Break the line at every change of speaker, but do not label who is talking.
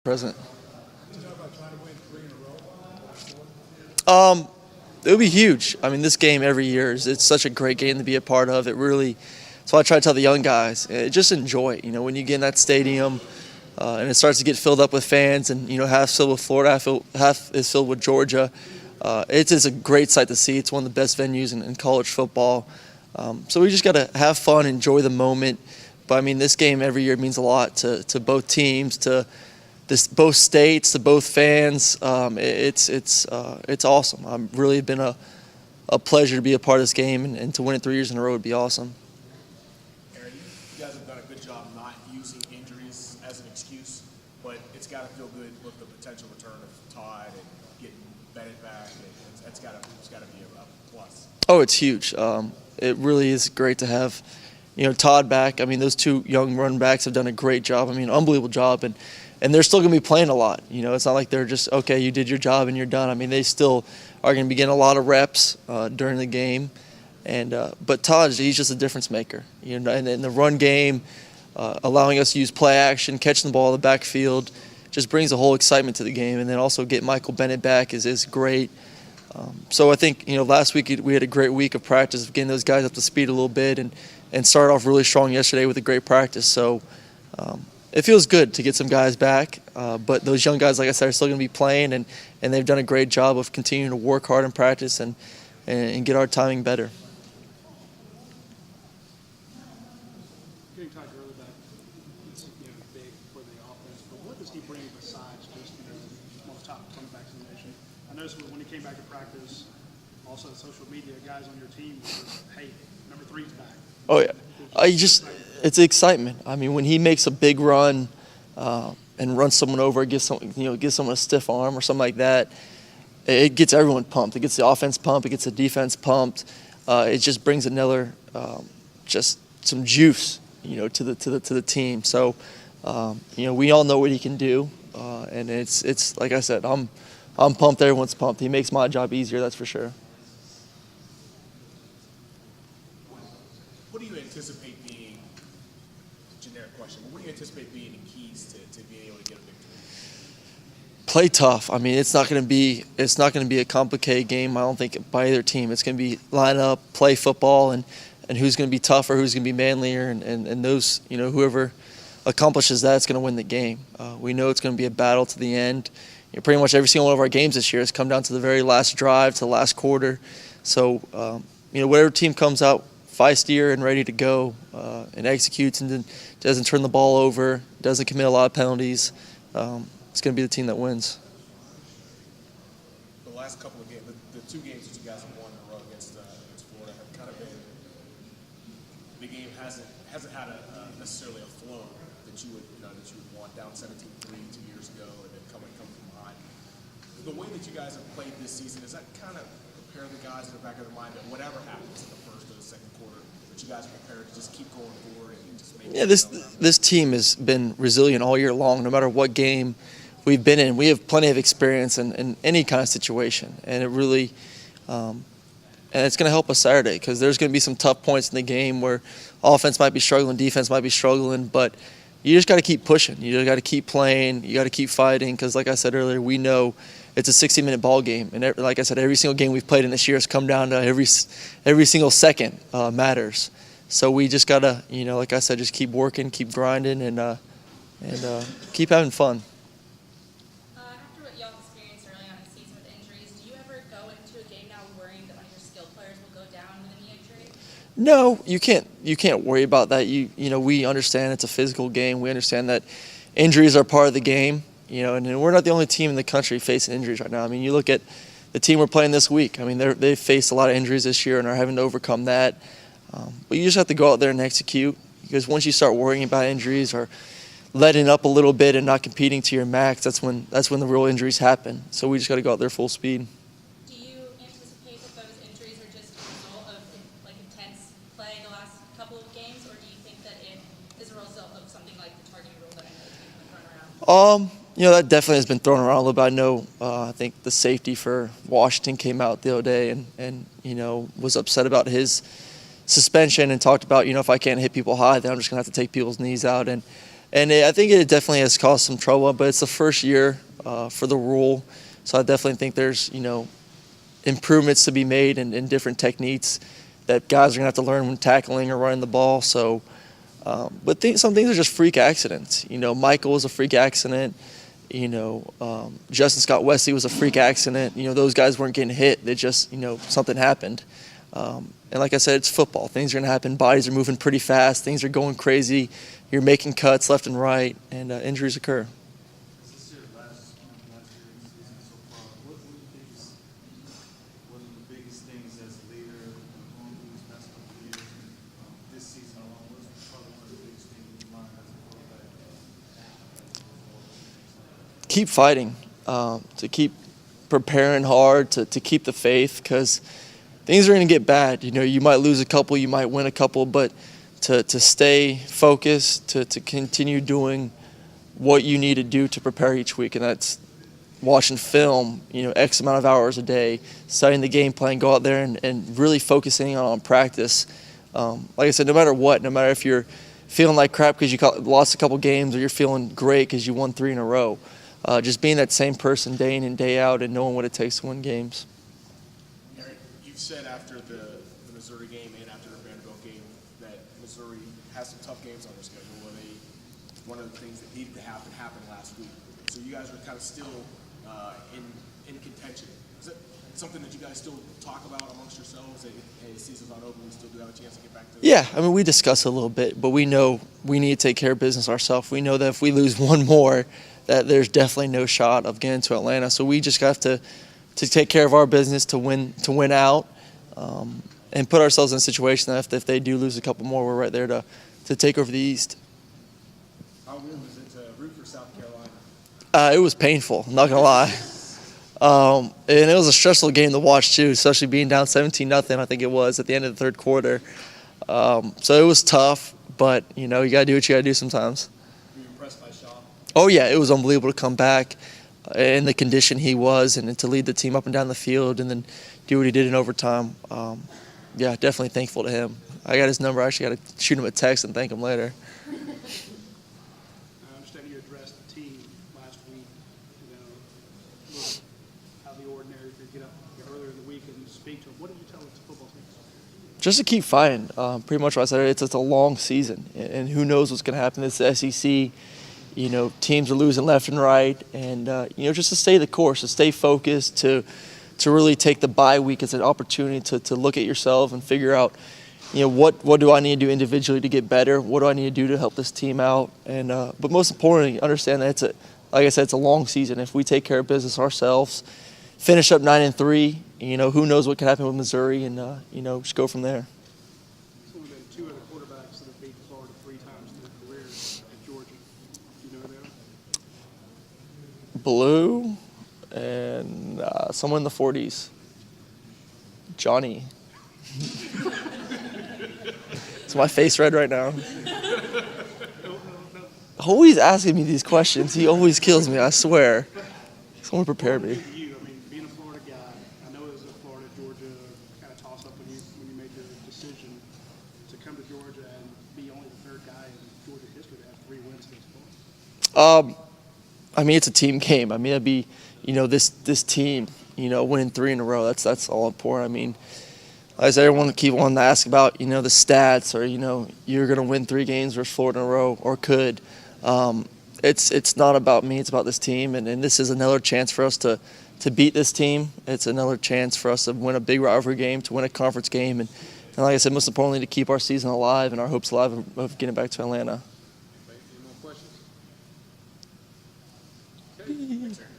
Present.
Did you talk about trying to win 3 in a row?
It would be huge. I mean, this game every year it's such a great game to be a part of. It really. So I try to tell the young guys, just enjoy it. When you get in that stadium and it starts to get filled up with fans, and half filled with Florida, half is filled with Georgia. It is a great sight to see. It's one of the best venues in college football. So we just got to have fun, enjoy the moment. But I mean, this game every year means a lot to both teams, to both states, to both fans. It's awesome. I've really been a pleasure to be a part of this game, and to win it 3 years in a row would be awesome.
Aaron, you guys have done a good job not using injuries as an excuse, but it's got to feel good with the potential return of Todd and getting Bennett back. It's got to be a plus.
Oh, it's huge. It really is great to have, Todd back. I mean, those two young running backs have done a great job. I mean, unbelievable job, and they're still going to be playing a lot. It's not like they're just, okay, you did your job and you're done. I mean, they still are going to be getting a lot of reps during the game. But Todd, he's just a difference maker. And in the run game, allowing us to use play action, catching the ball in the backfield, just brings a whole excitement to the game. And then also get Michael Bennett back is great. So I think, last week we had a great week of practice of getting those guys up to speed a little bit and started off really strong yesterday with a great practice. So it feels good to get some guys back. But those young guys, like I said, are still going to be playing, and they've done a great job of continuing to work hard in practice and get our timing better.
Getting Todd Gurley back, it's big for the offense. But what does he bring besides just one of the top running backs in the nation? I noticed when he came back to practice, also social media guys on your team were, hey, number 3's back.
Oh yeah, it's excitement. I mean, when he makes a big run and runs someone over, gives someone a stiff arm or something like that, it gets everyone pumped. It gets the offense pumped. It gets the defense pumped. It just brings another, just some juice, to the team. So, we all know what he can do, and it's like I said, I'm pumped. Everyone's pumped. He makes my job easier, that's for sure.
What do you anticipate being, generic question, but what do you anticipate being the keys to being able to get a victory?
Play tough. I mean, it's not going to be a complicated game, I don't think, by either team. It's going to be line up, play football, and who's going to be tougher, who's going to be manlier, and those, whoever accomplishes that is going to win the game. We know it's going to be a battle to the end. Pretty much every single one of our games this year has come down to the very last drive, to the last quarter. So, whatever team comes out feistier and ready to go and executes and doesn't turn the ball over, doesn't commit a lot of penalties, it's going to be the team that wins.
The last couple of games, the 2 games that you guys have won in a row against Florida have kind of been, the game hasn't had necessarily a flow that you would want, down 17-3 2 years ago and then coming from behind. The way that you guys have played this season, does that kind of prepare the guys in the back of their mind that whatever happens in the first or the second quarter, that you guys are prepared to just keep going forward and just make
this team has been resilient all year long, no matter what game we've been in. We have plenty of experience in any kind of situation, and it really and it's going to help us Saturday, because there's going to be some tough points in the game where offense might be struggling, defense might be struggling, but you just got to keep pushing. You just got to keep playing. You got to keep fighting, because like I said earlier, we know it's a 60-minute ball game, and like I said, every single game we've played in this year has come down to every single second matters. So we just gotta, like I said, just keep working, keep grinding, and keep having fun.
After what y'all experienced early on in the season with injuries, do you ever go into a game now worrying that one of your skilled players will go down with a knee injury?
No, you can't worry about that. We understand it's a physical game. We understand that injuries are part of the game. And we're not the only team in the country facing injuries right now. I mean, you look at the team we're playing this week. I mean, they've faced a lot of injuries this year and are having to overcome that. But you just have to go out there and execute, because once you start worrying about injuries or letting up a little bit and not competing to your max, that's when the real injuries happen. So we just got to go out there full speed.
Do you anticipate that those injuries are just a result of intense play the last couple of games, or do you think that it is a result of something like the targeting rule that I know has been thrown around?
That definitely has been thrown around a little bit. I know, I think the safety for Washington came out the other day and was upset about his suspension and talked about, if I can't hit people high, then I'm just going to have to take people's knees out. And And I think it definitely has caused some trouble, but it's the first year for the rule. So I definitely think there's, improvements to be made and different techniques that guys are going to have to learn when tackling or running the ball. So, but some things are just freak accidents. Michael was a freak accident. Justin Scott Wesley was a freak accident. Those guys weren't getting hit. They just, something happened. And like I said, it's football. Things are going to happen. Bodies are moving pretty fast. Things are going crazy. You're making cuts left and right, and injuries occur.
This is your last year in the season so far. What do you think is one of the biggest things as a leader going through these past couple of years this season alone? What's probably one of the biggest things you learned as a quarterback?
Keep fighting, to keep preparing hard, to keep the faith, because things are going to get bad. You might lose a couple, you might win a couple, but to stay focused, to continue doing what you need to do to prepare each week, and that's watching film, X amount of hours a day, studying the game plan, go out there and really focusing on practice. Like I said, no matter what, no matter if you're feeling like crap because you lost a couple games or you're feeling great because you won 3 in a row, just being that same person day in and day out and knowing what it takes to win games.
Aaron, you've said after the Missouri game and after the Vanderbilt game that Missouri has some tough games on their schedule where one of the things that needed to happen happened last week. So you guys are kind of still in contention. Is that something that you guys still talk about amongst yourselves? That, hey, the season's not over, we still do have a chance to get back to it?
Yeah, we discuss it a little bit, but we know we need to take care of business ourselves. We know that if we lose one more, that there's definitely no shot of getting to Atlanta. So we just have to take care of our business to win out, and put ourselves in a situation that if they do lose a couple more, we're right there to take over the East.
How real is it to root for South Carolina?
It was painful, I'm not gonna lie. And it was a stressful game to watch too, especially being down 17-0. I think it was at the end of the third quarter. So it was tough, but you gotta do what you gotta do sometimes.
Were you impressed by Shaw?
Oh yeah, it was unbelievable to come back in the condition he was and to lead the team up and down the field and then do what he did in overtime. Yeah, definitely thankful to him. I got his number. I actually got to shoot him a text and thank him later.
I understand you addressed the team last week. Look out of the ordinary to get up earlier in the week and speak to them. What did you tell the football team?
Just to keep fighting. Pretty much what I said. It's a long season, and who knows what's going to happen. It's the SEC. Teams are losing left and right, and just to stay the course, to stay focused, to really take the bye week as an opportunity to look at yourself and figure out, what do I need to do individually to get better? What do I need to do to help this team out? And but most importantly, understand that like I said, it's a long season. If we take care of business ourselves, finish up 9-3, who knows what can happen with Missouri, and just go from there.
There's only been 2 other quarterbacks that have beaten Florida 3 times in their careers at Georgia. Do you know who they are?
Blue and someone in the 40s. Johnny. It's my face red right now. Always asking me these questions. He always kills me, I swear. Someone prepare me.
You, being a Florida guy, I know it was a Florida, Georgia kind of toss up when you made your decision to come to Georgia and be only the 3rd guy in Georgia history to have 3 wins against Florida.
It's a team game. It'd be, this team, winning 3 in a row. That's all important. As everyone keep wanting to ask about, the stats or, you're going to win 3 games versus Florida in a row or could. It's not about me. It's about this team. And this is another chance for us to beat this team. It's another chance for us to win a big rivalry game, to win a conference game. And like I said, most importantly, to keep our season alive and our hopes alive of getting back to Atlanta.
Any more questions?
Okay. Thanks, Aaron.